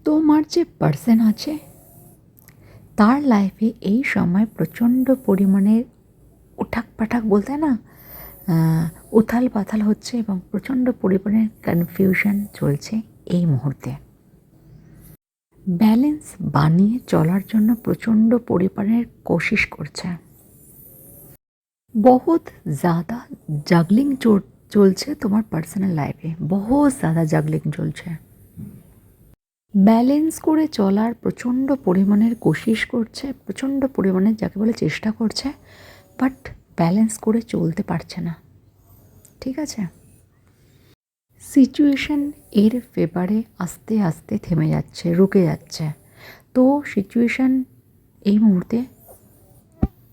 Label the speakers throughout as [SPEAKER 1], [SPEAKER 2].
[SPEAKER 1] তোমার যে পার্সন আছে তার লাইফে এই সময় প্রচণ্ড পরিমাণের উঠাক পাঠাক বলতে না, উথাল পাথাল হচ্ছে এবং প্রচণ্ড পরিমাণের কনফিউশন চলছে এই মুহূর্তে। ব্যালেন্স বানিয়ে চলার জন্য প্রচণ্ড পরিমাণের কোশিশ করছে। বহুত ज़्यादा জাগলিং চলছে তোমার পার্সোনাল লাইফে, বহুত ज़्यादा জাগলিং চলছে। ব্যালেন্স করে চলার প্রচণ্ড পরিমাণের কোশিশ করছে, প্রচণ্ড পরিমাণের যাকে বলে চেষ্টা করছে, বাট ব্যালেন্স করে চলতে পারছে না। ঠিক আছে, সিচুয়েশন এর ফেভারে আস্তে আস্তে থেমে যাচ্ছে, রুকে যাচ্ছে। তো সিচুয়েশন এই মুহূর্তে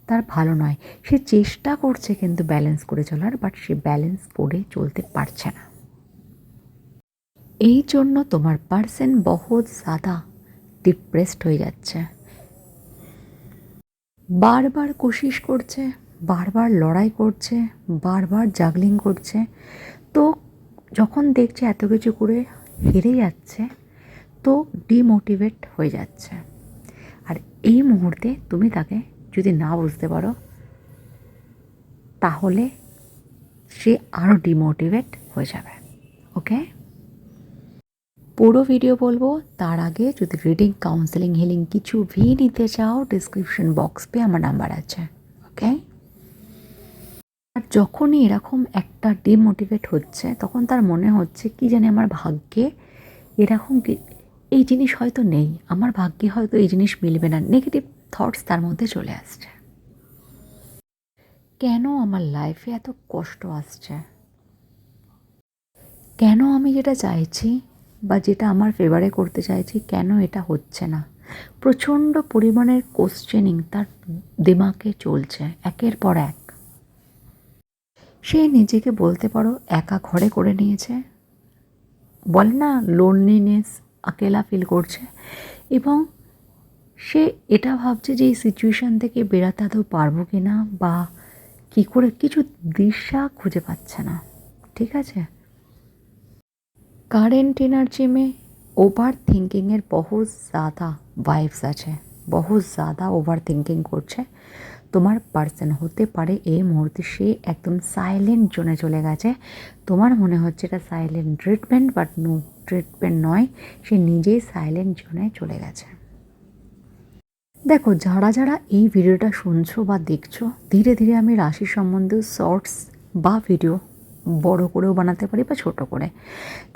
[SPEAKER 1] তার ভালো নয়। সে চেষ্টা করছে কিন্তু ব্যালেন্স করে চলার, বাট সে ব্যালেন্স করে চলতে পারছে না। এই জন্য তোমার পার্সন বহুত ज़्यादा ডিপ্রেসড হয়ে যাচ্ছে। বারবার কোশিশ করছে, বারবার লড়াই করছে, বারবার জাগলিং করছে। তো যখন দেখছে এত কিছু করে হেরে যাচ্ছে, তো ডিমোটিভেট হয়ে যাচ্ছে। আর এই মুহূর্তে তুমি তাকে যদি না বুঝতে পারো, তাহলে সে আরও ডিমোটিভেট হয়ে যাবে। ওকে, পুরো ভিডিও বলবো। তার আগে যদি রিডিং, কাউন্সেলিং, হিলিং কিছু भी নিতে চাও, ডিসক্রিপশন বক্স পে আমার নাম্বার আছে। ওকে, আর যখনই এরকম একটা ডিমোটিভেট হচ্ছে, তখন তার মনে হচ্ছে কি জানি আমার ভাগ্যে এরকম কি এই জিনিস হয়তো নেই, আমার ভাগ্যে হয়তো এই জিনিস মিলবে না। নেগেটিভ থটস তার মধ্যে চলে আসছে। কেন আমার লাইফে এত কষ্ট আসছে, কেন আমি যেটা চাইছি বা যেটা আমার ফেভারে করতে চাইছি, কেন এটা হচ্ছে না। প্রচণ্ড পরিমাণের কোশ্চেনিং তার দিমাগে চলছে একের পর এক। সে নিজেকে বলতে পারো একা ঘরে করে নিয়েছে, বলে না লোনলিনেস, আকেলা ফিল করছে। এবং সে এটা ভাবছে যে এই সিচুয়েশান থেকে বেরাতে আদৌ পারবো কি না, বা কী করে, কিছু দিশা খুঁজে পাচ্ছে না। ঠিক আছে, কারেন্ট এনার্জি में ওভার থিঙ্কিংয়ের বহুত ज़्यादा ভাইবস আছে, বহুত ज़्यादा ওভার থিঙ্কিং করছে তোমার পার্সন। হতে পারে এই মুহূর্তে সে একদম সাইলেন্ট জোনে চলে গেছে। তোমার মনে হচ্ছে এটা silent treatment, but no, treatment নয়, সে নিজেই সাইলেন্ট জোনে চলে গেছে। দেখো, যারা যারা এই ভিডিওটা শুনছো বা দেখছো, ধীরে ধীরে আমি রাশি সম্বন্ধে শর্টস বা ভিডিও বড় করেও বানাতে পারি বা ছোট করে।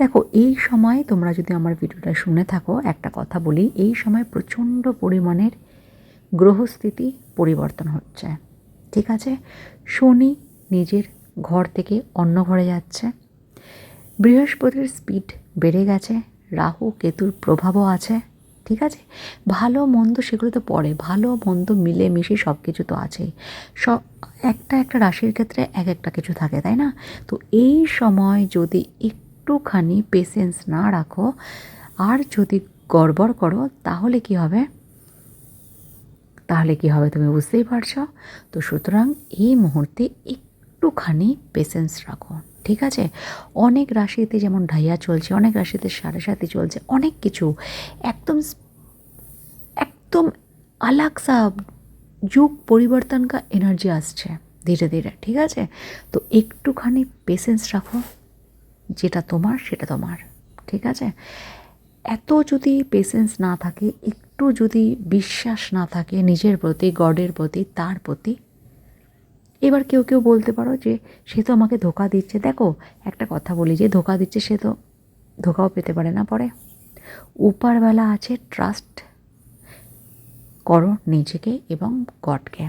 [SPEAKER 1] দেখো, এই সময় তোমরা যদি আমার ভিডিওটা শুনে থাকো, একটা কথা বলি, এই সময় প্রচণ্ড পরিমাণের গ্রহস্থিতি পরিবর্তন হচ্ছে। ঠিক আছে, শনি নিজের ঘর থেকে অন্য ঘরে যাচ্ছে, বৃহস্পতির স্পিড বেড়ে গেছে, রাহু কেতুর প্রভাবও আছে। ঠিক আছে, ভালো মন্দ সেগুলো তো পরে, ভালো মন্দ মিলেমিশে সব কিছু তো আছেই। সব একটা একটা রাশির ক্ষেত্রে এক একটা কিছু থাকে, তাই না? তো এই সময় যদি একটুখানি পেশেন্স না রাখো আর যদি গড়বড় করো, তাহলে কি হবে, তুমি বুঝতেই পারছো। তো সুতরাং এই মুহূর্তে একটুখানি পেশেন্স রাখো। ঠিক আছে, অনেক রাশিতে যেমন ঢাইয়া চলছে, অনেক রাশিতে সাড়ে সাথে চলছে, অনেক কিছু একদম একদম আলাগ সা যুগ পরিবর্তন কা এনার্জি আসছে ধীরে ধীরে। ঠিক আছে, তো একটুখানি পেশেন্স রাখো, যেটা তোমার সেটা তোমার। ঠিক আছে, এত যদি পেশেন্স না থাকে, একটু যদি বিশ্বাস না থাকে নিজের প্রতি, গডের প্রতি, তার প্রতি। এবার কেউ কেউ বলতে পারো যে সে তো আমাকে ধোকা দিচ্ছে। দেখো, একটা কথা বলি, যে ধোকা দিচ্ছে সে তো ধোকাও পেতে পারে না পরে। উপরওয়ালা আছে, ট্রাস্ট করো নিজেকে এবং গডকে।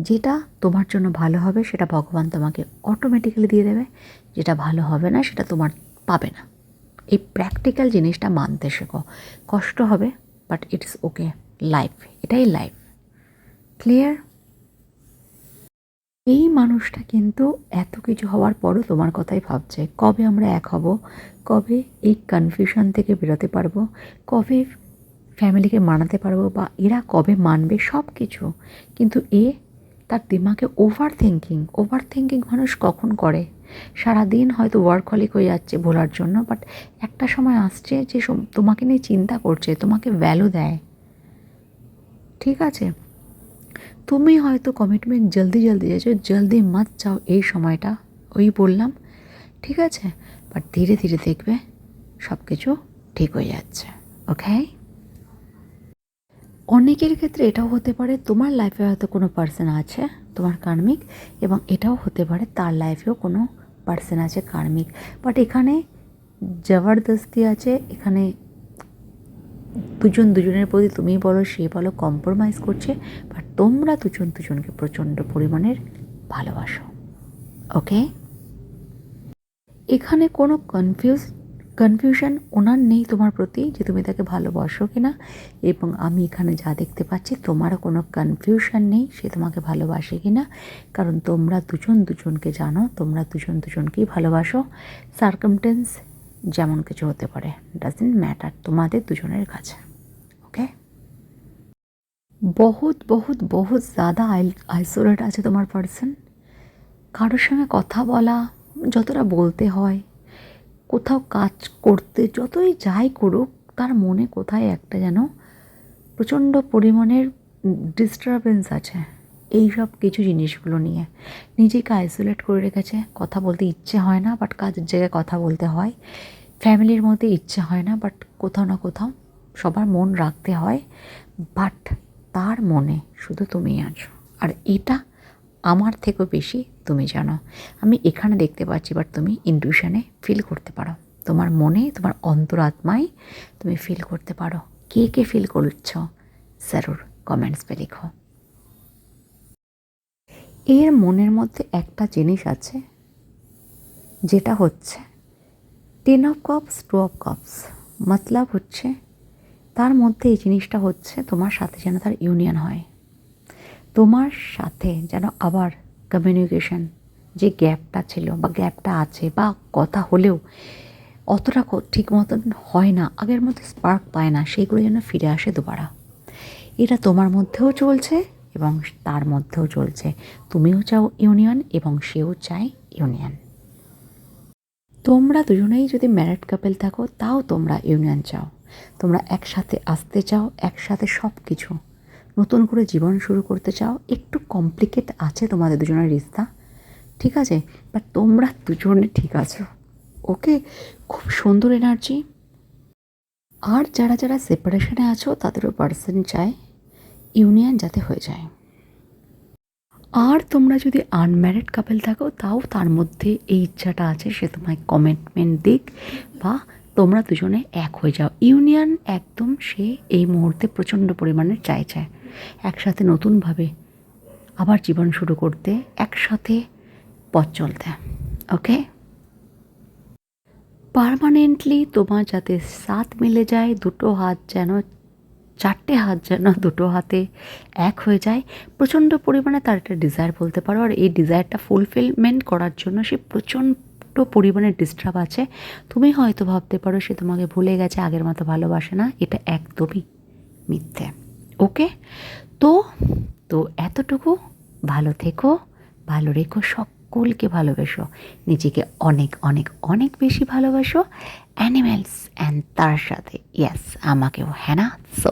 [SPEAKER 1] যেটা তোমার জন্য ভালো হবে সেটা ভগবান তোমাকে অটোমেটিক্যালি দিয়ে দেবে, যেটা ভালো হবে না সেটা তোমার পাবে না। এই প্র্যাকটিক্যাল জিনিসটা মানতে শেখো। কষ্ট হবে, বাট ইটস ওকে, লাইফ, এটাই লাইফ। ক্লিয়ার? এই মানুষটা কিন্তু এত কিছু হওয়ার পরও তোমার কথাই ভাবছে, কবে আমরা এক হব, কবে এই কনফিউশন থেকে বেরোতে পারবো, কবে ফ্যামিলিকে মানাতে পারবো, বা এরা কবে মানবে, সব কিছু। কিন্তু এ তার দিমাগে ওভার থিঙ্কিং মানুষ কখন করে? সারাদিন হয়তো ওয়ার্কহলিক হয়ে যাচ্ছে ভোলার জন্য, বাট একটা সময় আসছে যে তোমাকে নিয়ে চিন্তা করছে, তোমাকে ভ্যালু দেয়। ঠিক আছে, তুমি হয়তো কমিটমেন্ট জলদি চাইছো, জলদি মত চাও এই সময়টা, ওই বললাম, ঠিক আছে? বাট ধীরে ধীরে দেখবে সব কিছু ঠিক হয়ে যাচ্ছে। ওকে, অনেকের ক্ষেত্রে এটাও হতে পারে তোমার লাইফে হয়তো কোনো পার্সন আছে তোমার কার্মিক, এবং এটাও হতে পারে তার লাইফেও কোনো পার্সন আছে কার্মিক। বাট এখানে জবরদস্তি আছে, এখানে দুজনের প্রতি তুমি বলো সে বলো কম্প্রোমাইজ করছে, বাট তোমরা দুজনকে প্রচণ্ড পরিমাণের ভালোবাসো। ওকে, এখানে কোনো কনফিউশন ওনার নেই তোমার প্রতি যে তুমি তাকে ভালোবাসো কি না, এবং আমি এখানে যা দেখতে পাচ্ছি তোমারও কোনো কনফিউশন নেই সে তোমাকে ভালোবাসে কি না, কারণ তোমরা দুজনকে জানো, তোমরা দুজনকেই ভালোবাসো। সার্কামটেন্স যেমন কিছু হতে পারে, ডাজন্ট ম্যাটার তোমাদের দুজনের কাছে। ওকে, বহুত বহুত বহুত ज़्यादा আইসোলেট আছে তোমার পার্সন। কারোর সঙ্গে কথা বলা যতটা বলতে হয়, কোথাও কাজ করতে যতই যাই করুক, তার মনে কোথায় একটা যেন প্রচণ্ড পরিমাণের ডিস্টারবেন্স আছে এই সব কিছু জিনিসগুলো নিয়ে। নিজেকে আইসোলেট করে রেখেছে, কথা বলতে ইচ্ছে হয় না, বাট কাজের জায়গায় কথা বলতে হয়। ফ্যামিলির মধ্যে ইচ্ছে হয় না, বাট কোথাও না কোথাও সবার মন রাখতে হয়। বাট তার মনে শুধু তুমিই আছো, আর এটা আমার থেকেও বেশি তুমি জানো। আমি এখানে দেখতে পাচ্ছি, বাট তুমি ইনটিউশনে ফিল করতে পারো, তোমার মনে, তোমার অন্তরাত্মায় তুমি ফিল করতে পারো। কে কে ফিল করছো জরুর কমেন্টস পে লিখো। এর মনের মধ্যে একটা জিনিস আছে, যেটা হচ্ছে 10 অফ কাপস 2 অফ কাপস, মতলব হচ্ছে তার মধ্যে এই জিনিসটা হচ্ছে তোমার সাথে যেন তার ইউনিয়ন হয়, তোমার সাথে যেন আবার কমিউনিকেশন যে গ্যাপটা ছিল বা গ্যাপটা আছে, বা কথা হলেও অতটা ঠিক মতন হয় না, আগের মতো স্পার্ক পায় না, সেইগুলো যেন ফিরে আসে দুবারা। এটা তোমার মধ্যেও চলছে এবং তার মধ্যেও চলছে। তুমিও চাও ইউনিয়ন এবং সেও চায় ইউনিয়ন। তোমরা দুজনেই যদি ম্যারিড কাপল থাকো তাও তোমরা ইউনিয়ন চাও, তোমরা একসাথে আসতে চাও, একসাথে সব কিছু নতুন করে জীবন শুরু করতে চাও। একটু কমপ্লিকেট আছে তোমাদের দুজনের রিস্তা, ঠিক আছে, বাট তোমরা দুজনে ঠিক আছো। ওকে, খুব সুন্দর এনার্জি। আর যারা যারা সেপারেশনে আছো তাদেরও পার্সন চায় ইউনিয়ন যাতে হয়ে যায়। আর তোমরা যদি আনম্যারিড কাপল থাকো তাও তার মধ্যে এই ইচ্ছাটা আছে সে তোমায় কমিটমেন্ট দিক, বা তোমরা দুজনে এক হয়ে যাও। ইউনিয়ন একদম সে এই মুহূর্তে প্রচণ্ড পরিমাণে চায় একসাথে নতুনভাবে আবার জীবন শুরু করতে, একসাথে পথ চলতে। ওকে, পার্মানেন্টলি তোমার যাতে সাথ মিলে যায়, দুটো হাত যেন, চারটে হাত যেন দুটো হাতে এক হয়ে যায়, প্রচণ্ড পরিমাণে তার একটা ডিজায়ার বলতে পারো। আর এই ডিজায়ারটা ফুলফিলমেন্ট করার জন্য সে প্রচণ্ড পরিমাণে ডিস্টার্ব আছে। তুমি হয়তো ভাবতে পারো সে তোমাকে ভুলে গেছে, আগের মতো ভালোবাসে না, এটা একদমই মিথ্যে। ওকে, তো তো এতটুকু, ভালো থেকো, ভালো রেখো, সকলকে ভালোবেসো, নিজেকে অনেক অনেক অনেক বেশি ভালোবাসো, অ্যানিমেলস অ্যান্ড তার সাথে ইয়েস আমাকেও, হ্যাঁ না? সো